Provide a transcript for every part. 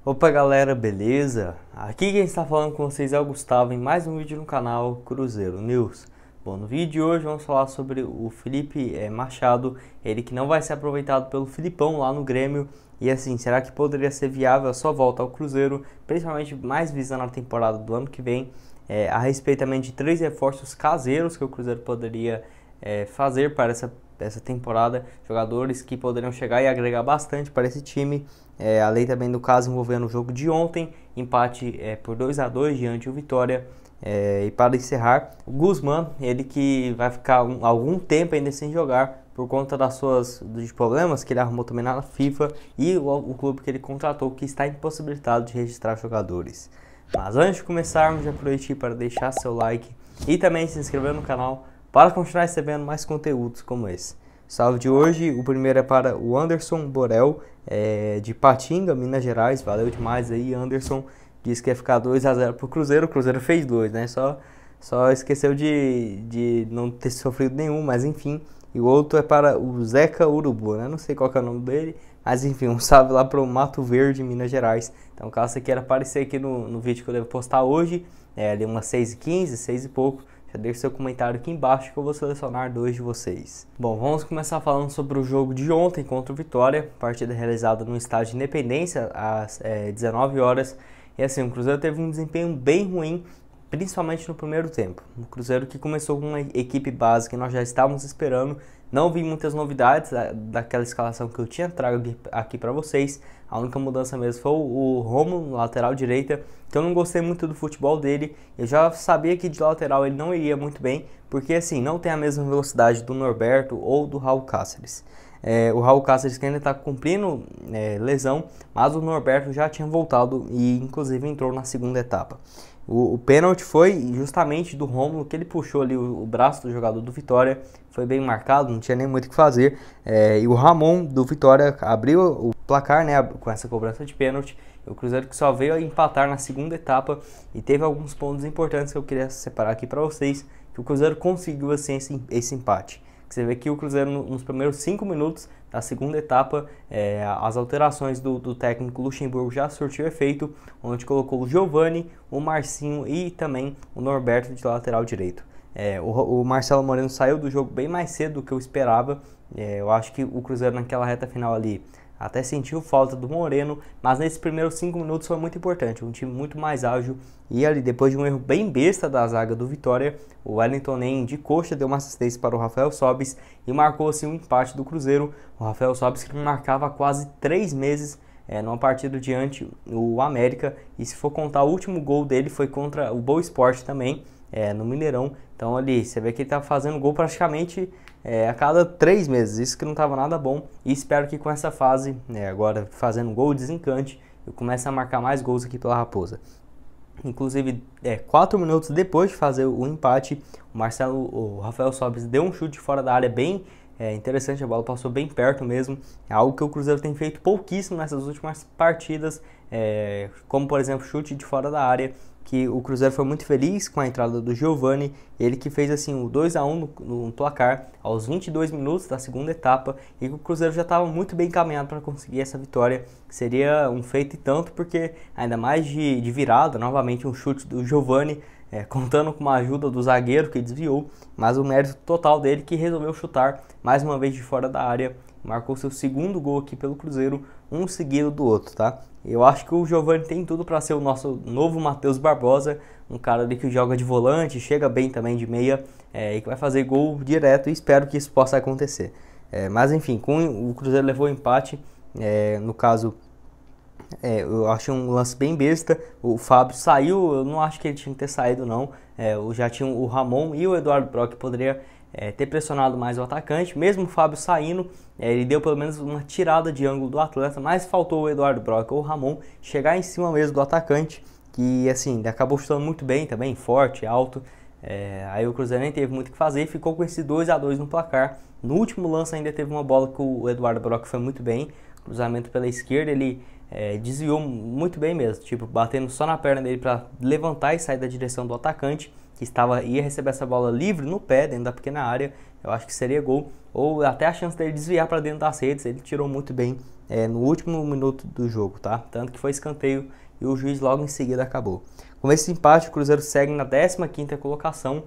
Opa galera, beleza? Aqui quem está falando com vocês é o Gustavo em mais um vídeo no canal Cruzeiro News. Bom, no vídeo de hoje vamos falar sobre o Felipe Machado, ele que não vai ser aproveitado pelo Filipão lá no Grêmio. E assim, será que poderia ser viável a sua volta ao Cruzeiro, principalmente mais visando a temporada do ano que vem? A respeito também de 3 reforços caseiros que o Cruzeiro poderia fazer para essa temporada, jogadores que poderiam chegar e agregar bastante para esse time. Além também do caso envolvendo o jogo de ontem, empate por 2-2 diante do Vitória. E para encerrar, o Guzmán, ele que vai ficar algum tempo ainda sem jogar por conta dos problemas que ele arrumou também na FIFA e o clube que ele contratou, que está impossibilitado de registrar jogadores. Mas antes de começarmos, já aproveite para deixar seu like e também se inscrever no canal para continuar recebendo mais conteúdos como esse. Salve de hoje, o primeiro é para o Anderson Borel, de Patinga, Minas Gerais. Valeu demais aí, Anderson. Disse que ia ficar 2-0 pro Cruzeiro, o Cruzeiro fez 2, né? Só esqueceu de não ter sofrido nenhum, mas enfim. E o outro é para o Zeca Urubu, né? Não sei qual que é o nome dele, mas enfim, um salve lá pro Mato Verde, Minas Gerais. Então, caso você queira aparecer aqui no vídeo que eu devo postar hoje, ali umas 6h15, 6 e pouco, já deixe seu comentário aqui embaixo que eu vou selecionar 2 de vocês. Bom, vamos começar falando sobre o jogo de ontem contra o Vitória, partida realizada no estádio Independência às 19 horas. E assim, o Cruzeiro teve um desempenho bem ruim, principalmente no primeiro tempo. O Cruzeiro que começou com uma equipe base que nós já estávamos esperando. Não vi muitas novidades daquela escalação que eu tinha trago aqui para vocês. A única mudança mesmo foi o Romulo, lateral direita, que eu não gostei muito do futebol dele. Eu já sabia que de lateral ele não iria muito bem, porque assim, não tem a mesma velocidade do Norberto ou do Raul Cáceres. O Raul Cáceres que ainda está cumprindo lesão, mas o Norberto já tinha voltado e inclusive entrou na segunda etapa. O pênalti foi justamente do Romulo, que ele puxou ali o braço do jogador do Vitória, foi bem marcado, não tinha nem muito o que fazer. E o Ramon do Vitória abriu o placar, né, com essa cobrança de pênalti. O Cruzeiro que só veio a empatar na segunda etapa e teve alguns pontos importantes que eu queria separar aqui para vocês, que o Cruzeiro conseguiu assim esse empate. Você vê que o Cruzeiro nos primeiros 5 minutos da segunda etapa, as alterações do técnico Luxemburgo já surtiu efeito, onde colocou o Giovani, o Marcinho e também o Norberto de lateral direito. O Marcelo Moreno saiu do jogo bem mais cedo do que eu esperava. Eu acho que o Cruzeiro naquela reta final ali até sentiu falta do Moreno, mas nesses primeiros 5 minutos foi muito importante, um time muito mais ágil. E ali, depois de um erro bem besta da zaga do Vitória, o Wellington Nem de coxa deu uma assistência para o Rafael Sobis e marcou assim um empate do Cruzeiro. O Rafael Sobis que não marcava há quase 3 meses numa partida diante o América, e se for contar o último gol dele foi contra o Boa Esporte também, no Mineirão. Então ali, você vê que ele tá fazendo gol praticamente a cada 3 meses, isso que não estava nada bom, e espero que com essa fase, agora fazendo gol, desencante, eu comece a marcar mais gols aqui pela Raposa. Inclusive, 4 minutos depois de fazer o empate, o Rafael Sobis deu um chute fora da área bem interessante, a bola passou bem perto mesmo, é algo que o Cruzeiro tem feito pouquíssimo nessas últimas partidas, como por exemplo chute de fora da área, que o Cruzeiro foi muito feliz com a entrada do Giovani, ele que fez assim o 2-1 no placar aos 22 minutos da segunda etapa, e o Cruzeiro já estava muito bem encaminhado para conseguir essa vitória, que seria um feito e tanto, porque ainda mais de virada, novamente um chute do Giovani, contando com uma ajuda do zagueiro que desviou, mas o mérito total dele que resolveu chutar mais uma vez de fora da área, marcou seu segundo gol aqui pelo Cruzeiro, um seguido do outro, tá? Eu acho que o Giovani tem tudo para ser o nosso novo Matheus Barbosa, um cara ali que joga de volante, chega bem também de meia, e que vai fazer gol direto, e espero que isso possa acontecer. Mas enfim, o Cruzeiro levou o empate, no caso, eu achei um lance bem besta. O Fábio saiu, eu não acho que ele tinha que ter saído não, já tinha o Ramon e o Eduardo Brock que poderia ter pressionado mais o atacante. Mesmo o Fábio saindo, ele deu pelo menos uma tirada de ângulo do atleta, mas faltou o Eduardo Brock ou o Ramon chegar em cima mesmo do atacante, que assim, acabou chutando muito bem também, forte, alto. Aí o Cruzeiro nem teve muito o que fazer e ficou com esse 2-2 no placar. No último lance ainda teve uma bola que o Eduardo Brock foi muito bem, cruzamento pela esquerda, ele desviou muito bem mesmo, tipo, batendo só na perna dele para levantar e sair da direção do atacante, que ia receber essa bola livre no pé, dentro da pequena área. eu acho que seria gol, ou até a chance dele desviar para dentro das redes. Ele tirou muito bem no último minuto do jogo, tá? Tanto que foi escanteio e o juiz logo em seguida acabou. Com esse empate, o Cruzeiro segue na 15ª colocação,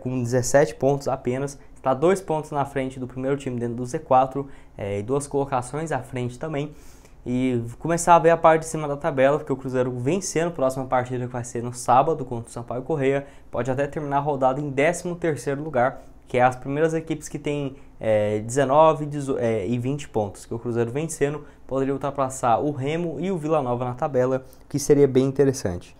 com 17 pontos apenas, está 2 pontos na frente do primeiro time dentro do Z4, e 2 colocações à frente também. E começar a ver a parte de cima da tabela, porque o Cruzeiro vencendo a próxima partida, que vai ser no sábado contra o Sampaio Corrêa, pode até terminar a rodada em 13º lugar, que é as primeiras equipes que tem 19 e 20 pontos, que o Cruzeiro vencendo poderia ultrapassar o Remo e o Vila Nova na tabela, que seria bem interessante.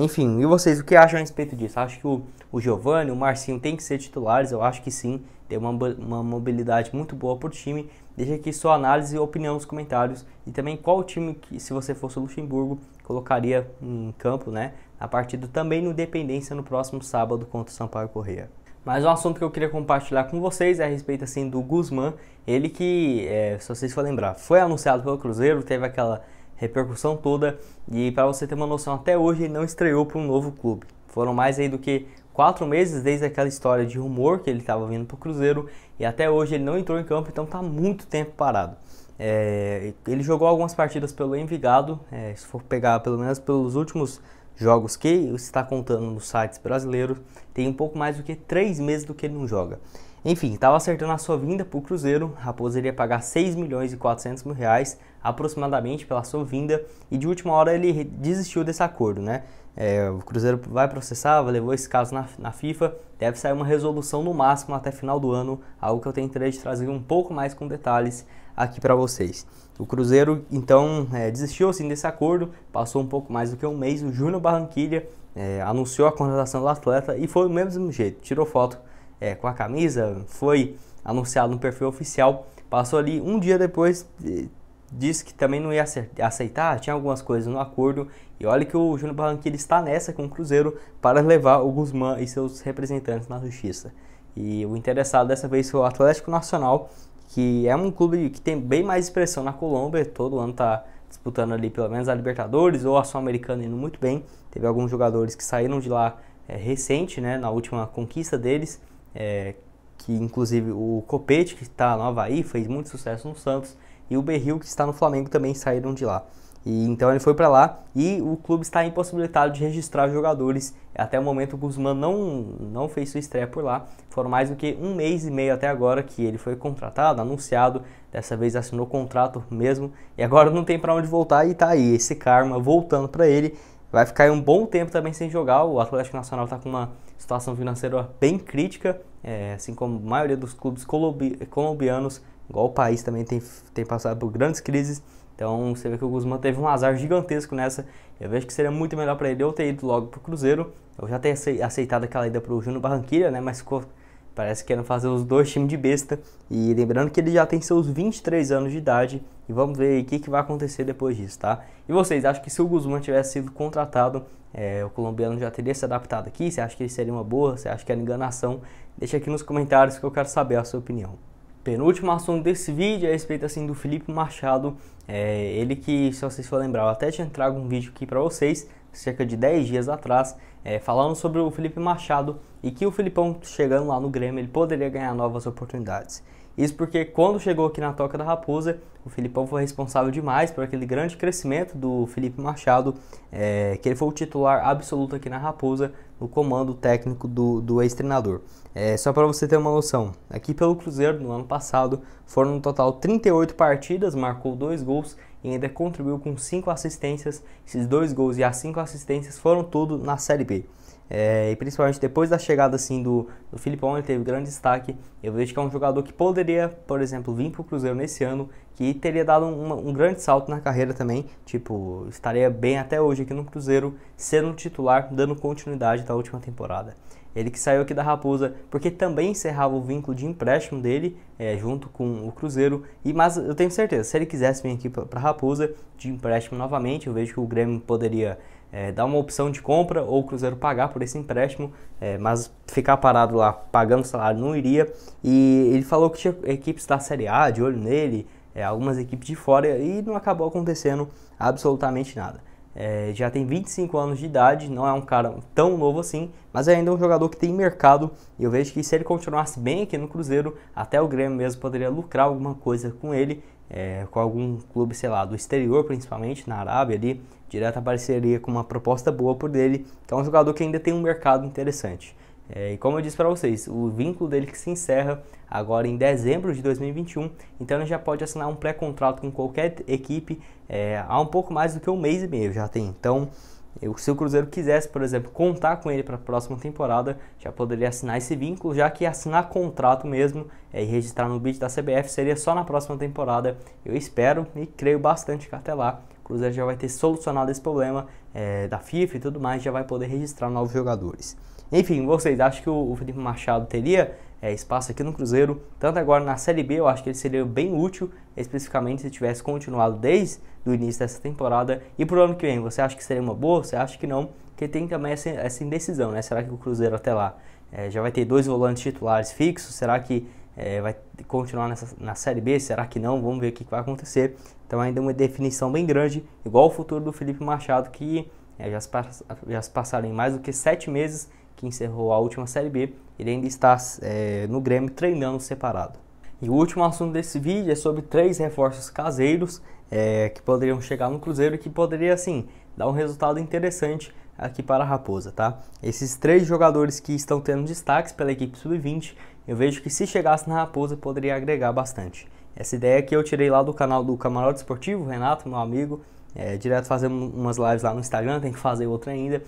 Enfim, e vocês, o que acham a respeito disso? Acho que o Giovani, o Marcinho tem que ser titulares? Eu acho que sim, tem uma mobilidade muito boa por time. Deixa aqui sua análise e opinião nos comentários. E também qual time, que, se você fosse o Luxemburgo, colocaria em campo, né, na partida também no Independência no próximo sábado contra o Sampaio Corrêa. Mas um assunto que eu queria compartilhar com vocês é a respeito assim do Guzmán. Ele que, se vocês for lembrar, foi anunciado pelo Cruzeiro, teve aquela repercussão toda, e para você ter uma noção, até hoje ele não estreou para um novo clube. Foram mais aí do que 4 meses desde aquela história de rumor que ele estava vindo para o Cruzeiro, e até hoje ele não entrou em campo, então está muito tempo parado. Ele jogou algumas partidas pelo Envigado, se for pegar pelo menos pelos últimos jogos que está contando nos sites brasileiros, tem um pouco mais do que 3 meses do que ele não joga. Enfim, estava acertando a sua vinda para o Cruzeiro. Raposa iria pagar 6 milhões e 400 mil reais aproximadamente pela sua vinda, e de última hora ele desistiu desse acordo, né? O Cruzeiro vai processar, levou esse caso na FIFA, deve sair uma resolução no máximo até final do ano, algo que eu tenho interesse de trazer um pouco mais com detalhes aqui para vocês. O Cruzeiro então desistiu assim desse acordo, passou um pouco mais do que um mês, o Júnior Barranquilla anunciou a contratação do atleta e foi do mesmo jeito, tirou foto com a camisa, foi anunciado no perfil oficial, passou ali um dia depois, disse que também não ia aceitar, tinha algumas coisas no acordo, e olha que o Júnior Barranquilla está nessa com o Cruzeiro para levar o Guzmán e seus representantes na justiça. E o interessado dessa vez foi o Atlético Nacional, que é um clube que tem bem mais expressão na Colômbia, todo ano está disputando ali pelo menos a Libertadores ou a Sul-Americana indo muito bem. Teve alguns jogadores que saíram de lá recente, né, na última conquista deles, que inclusive o Copete, que está no Avaí, fez muito sucesso no Santos, e o Berril, que está no Flamengo, também saíram de lá. E então ele foi para lá e o clube está impossibilitado de registrar jogadores. Até o momento o Guzmán não fez sua estreia por lá. Foram mais do que 1 mês e meio até agora que ele foi contratado, anunciado. Dessa vez assinou contrato mesmo e agora não tem para onde voltar, e tá aí esse karma voltando para ele. Vai ficar aí um bom tempo também sem jogar. O Atlético Nacional está com uma situação financeira bem crítica, assim como a maioria dos clubes colombianos, igual o país também tem passado por grandes crises. Então você vê que o Guzmán teve um azar gigantesco nessa. Eu vejo que seria muito melhor para ele eu ter ido logo para o Cruzeiro. Eu já tenho aceitado aquela ida para o Júnior Barranquilla, né? Mas ficou, parece que querendo fazer os dois times de besta. E lembrando que ele já tem seus 23 anos de idade. E vamos ver o que vai acontecer depois disso, tá? E vocês, acham que se o Guzmán tivesse sido contratado, o colombiano já teria se adaptado aqui? Você acha que ele seria uma boa? Você acha que era enganação? Deixa aqui nos comentários que eu quero saber a sua opinião. Penúltimo assunto desse vídeo é a respeito assim do Felipe Machado, ele que, se vocês for lembrar, eu até tinha trago um vídeo aqui para vocês, cerca de 10 dias atrás, falando sobre o Felipe Machado e que o Filipão chegando lá no Grêmio, ele poderia ganhar novas oportunidades. Isso porque quando chegou aqui na Toca da Raposa, o Filipão foi responsável demais por aquele grande crescimento do Felipe Machado, que ele foi o titular absoluto aqui na Raposa, no comando técnico do ex-treinador. Só para você ter uma noção, aqui pelo Cruzeiro, no ano passado, foram no total 38 partidas, marcou 2 gols e ainda contribuiu com 5 assistências. Esses 2 gols e as 5 assistências foram tudo na Série B. E principalmente depois da chegada assim, do Filipão, ele teve grande destaque. Eu vejo que é um jogador que poderia, por exemplo, vir para o Cruzeiro nesse ano, que teria dado um grande salto na carreira também. Tipo, estaria bem até hoje aqui no Cruzeiro, sendo titular, dando continuidade da última temporada. Ele que saiu aqui da Raposa porque também encerrava o vínculo de empréstimo dele junto com o Cruzeiro. Mas eu tenho certeza, se ele quisesse vir aqui para a Raposa de empréstimo novamente, eu vejo que o Grêmio poderia dar uma opção de compra ou o Cruzeiro pagar por esse empréstimo, mas ficar parado lá pagando salário não iria. E ele falou que tinha equipes da Série A de olho nele, algumas equipes de fora, e não acabou acontecendo absolutamente nada. já tem 25 anos de idade, não é um cara tão novo assim, mas ainda é um jogador que tem mercado, e eu vejo que se ele continuasse bem aqui no Cruzeiro, até o Grêmio mesmo poderia lucrar alguma coisa com ele, com algum clube, sei lá, do exterior, principalmente na Arábia ali, direto apareceria com uma proposta boa por dele. Então é um jogador que ainda tem um mercado interessante. E como eu disse para vocês, o vínculo dele que se encerra agora em dezembro de 2021, então ele já pode assinar um pré-contrato com qualquer equipe há um pouco mais do que um mês e meio já tem. Então, se o Cruzeiro quisesse, por exemplo, contar com ele para a próxima temporada, já poderia assinar esse vínculo, já que assinar contrato mesmo e registrar no BID da CBF seria só na próxima temporada. Eu espero e creio bastante que até lá o Cruzeiro já vai ter solucionado esse problema da FIFA e tudo mais, já vai poder registrar novos jogadores. Enfim, vocês acham que o Felipe Machado teria espaço aqui no Cruzeiro? Tanto agora na Série B, eu acho que ele seria bem útil, especificamente se tivesse continuado desde o início dessa temporada. E pro ano que vem, você acha que seria uma boa? Você acha que não? Porque tem também essa indecisão, né? Será que o Cruzeiro até lá já vai ter 2 volantes titulares fixos? Será que vai continuar na Série B? Será que não? Vamos ver o que vai acontecer. Então ainda uma definição bem grande, igual o futuro do Felipe Machado, que já se passaram mais do que 7 meses que encerrou a última Série B, ele ainda está no Grêmio treinando separado. E o último assunto desse vídeo é sobre 3 reforços caseiros que poderiam chegar no Cruzeiro e que poderia, assim, dar um resultado interessante aqui para a Raposa, tá? Esses 3 jogadores que estão tendo destaques pela equipe sub-20, eu vejo que se chegasse na Raposa poderia agregar bastante. Essa ideia que eu tirei lá do canal do Camarote Esportivo, Renato, meu amigo, direto fazendo umas lives lá no Instagram, tem que fazer outra ainda.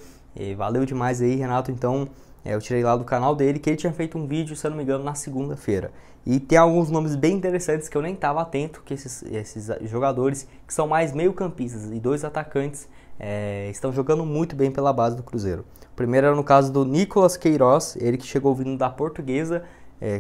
Valeu demais aí, Renato. Então eu tirei lá do canal dele que ele tinha feito um vídeo, se eu não me engano, na segunda-feira. E tem alguns nomes bem interessantes que eu nem estava atento, que esses jogadores que são mais meio-campistas e 2 atacantes estão jogando muito bem pela base do Cruzeiro. O primeiro era no caso do Nicolas Queiroz, ele que chegou vindo da Portuguesa,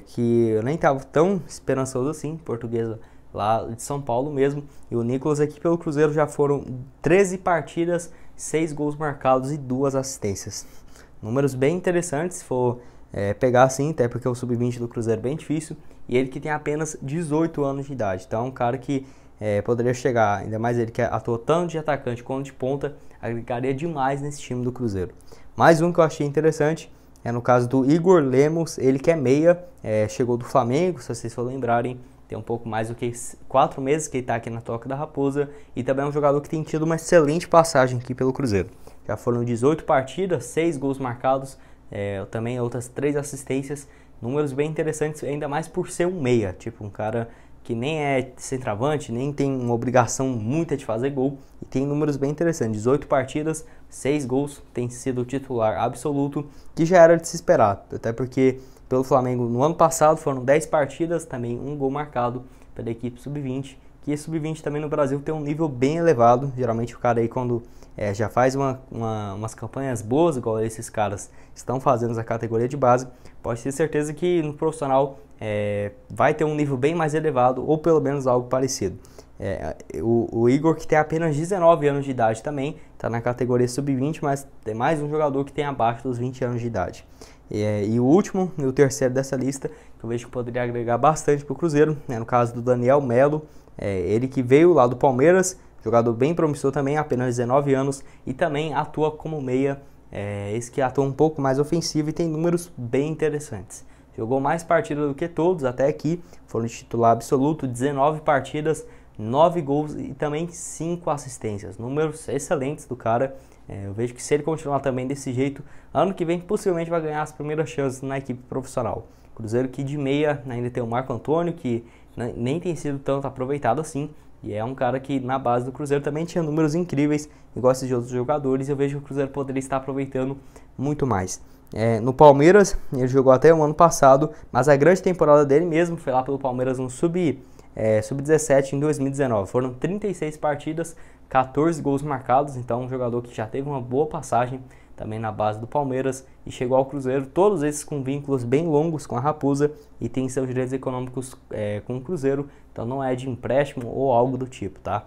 que eu nem estava tão esperançoso assim, Portuguesa lá de São Paulo mesmo. E o Nicolas aqui pelo Cruzeiro já foram 13 partidas, 6 gols marcados e 2 assistências. Números bem interessantes se for pegar assim, até porque o sub-20 do Cruzeiro é bem difícil. E ele que tem apenas 18 anos de idade. Então é um cara que poderia chegar, ainda mais ele que atua tanto de atacante quanto de ponta, agregaria demais nesse time do Cruzeiro. Mais um que eu achei interessante é no caso do Igor Lemos, ele que é meia, chegou do Flamengo, se vocês for lembrarem. Tem um pouco mais do que 4 meses que ele está aqui na Toca da Raposa. E também é um jogador que tem tido uma excelente passagem aqui pelo Cruzeiro. Já foram 18 partidas, 6 gols marcados, também outras 3 assistências. Números bem interessantes, ainda mais por ser um meia. Tipo, um cara que nem é centroavante, nem tem uma obrigação muita de fazer gol. E tem números bem interessantes. 18 partidas, 6 gols, tem sido o titular absoluto, que já era de se esperar. Até porque pelo Flamengo no ano passado foram 10 partidas, também 1 gol marcado pela equipe sub-20, que esse sub-20 também no Brasil tem um nível bem elevado. Geralmente o cara aí quando já faz umas campanhas boas, igual esses caras estão fazendo na categoria de base, pode ter certeza que no profissional vai ter um nível bem mais elevado, ou pelo menos algo parecido. O Igor, que tem apenas 19 anos de idade também, está na categoria sub-20, mas tem mais um jogador que tem abaixo dos 20 anos de idade. E o último, e o terceiro dessa lista, que eu vejo que poderia agregar bastante para o Cruzeiro, no caso do Daniel Melo, ele que veio lá do Palmeiras, jogador bem promissor também, apenas 19 anos, e também atua como meia, esse que atua um pouco mais ofensivo e tem números bem interessantes. Jogou mais partidas do que todos até aqui, foram de titular absoluto, 19 partidas, 9 gols e também 5 assistências. Números excelentes do cara. Eu vejo que se ele continuar também desse jeito, ano que vem possivelmente vai ganhar as primeiras chances na equipe profissional. Cruzeiro que de meia ainda tem o Marco Antônio, que nem tem sido tanto aproveitado assim. E é um cara que na base do Cruzeiro também tinha números incríveis, igual esses de outros jogadores. Eu vejo que o Cruzeiro poderia estar aproveitando muito mais. No Palmeiras, ele jogou até o ano passado, mas a grande temporada dele mesmo foi lá pelo Palmeiras no Sub-17 em 2019. Foram 36 partidas, 14 gols marcados, então um jogador que já teve uma boa passagem também na base do Palmeiras e chegou ao Cruzeiro, todos esses com vínculos bem longos com a Raposa e tem seus direitos econômicos com o Cruzeiro, então não é de empréstimo ou algo do tipo, tá?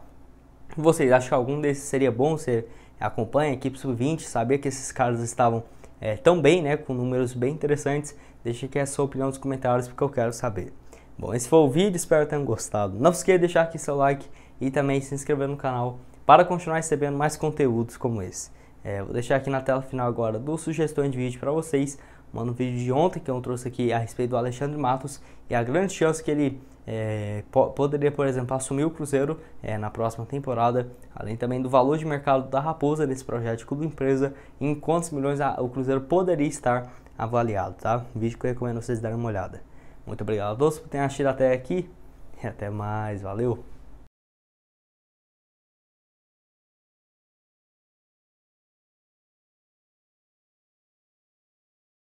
Vocês acham que algum desses seria bom? Você acompanha a equipe sub-20, sabia que esses caras estavam tão bem, né, com números bem interessantes? Deixa aqui a sua opinião nos comentários porque eu quero saber. Bom, esse foi o vídeo, espero que tenham gostado. Não se esqueça de deixar aqui seu like e também se inscrever no canal para continuar recebendo mais conteúdos como esse. Vou deixar aqui na tela final agora 2 sugestões de vídeo para vocês. Um vídeo de ontem que eu trouxe aqui a respeito do Alexandre Matos e a grande chance que ele poderia, por exemplo, assumir o Cruzeiro na próxima temporada, além também do valor de mercado da Raposa nesse projeto de clube empresa e em quantos milhões o Cruzeiro poderia estar avaliado, tá? Um vídeo que eu recomendo vocês darem uma olhada. Muito obrigado a todos por terem assistido até aqui e até mais, valeu!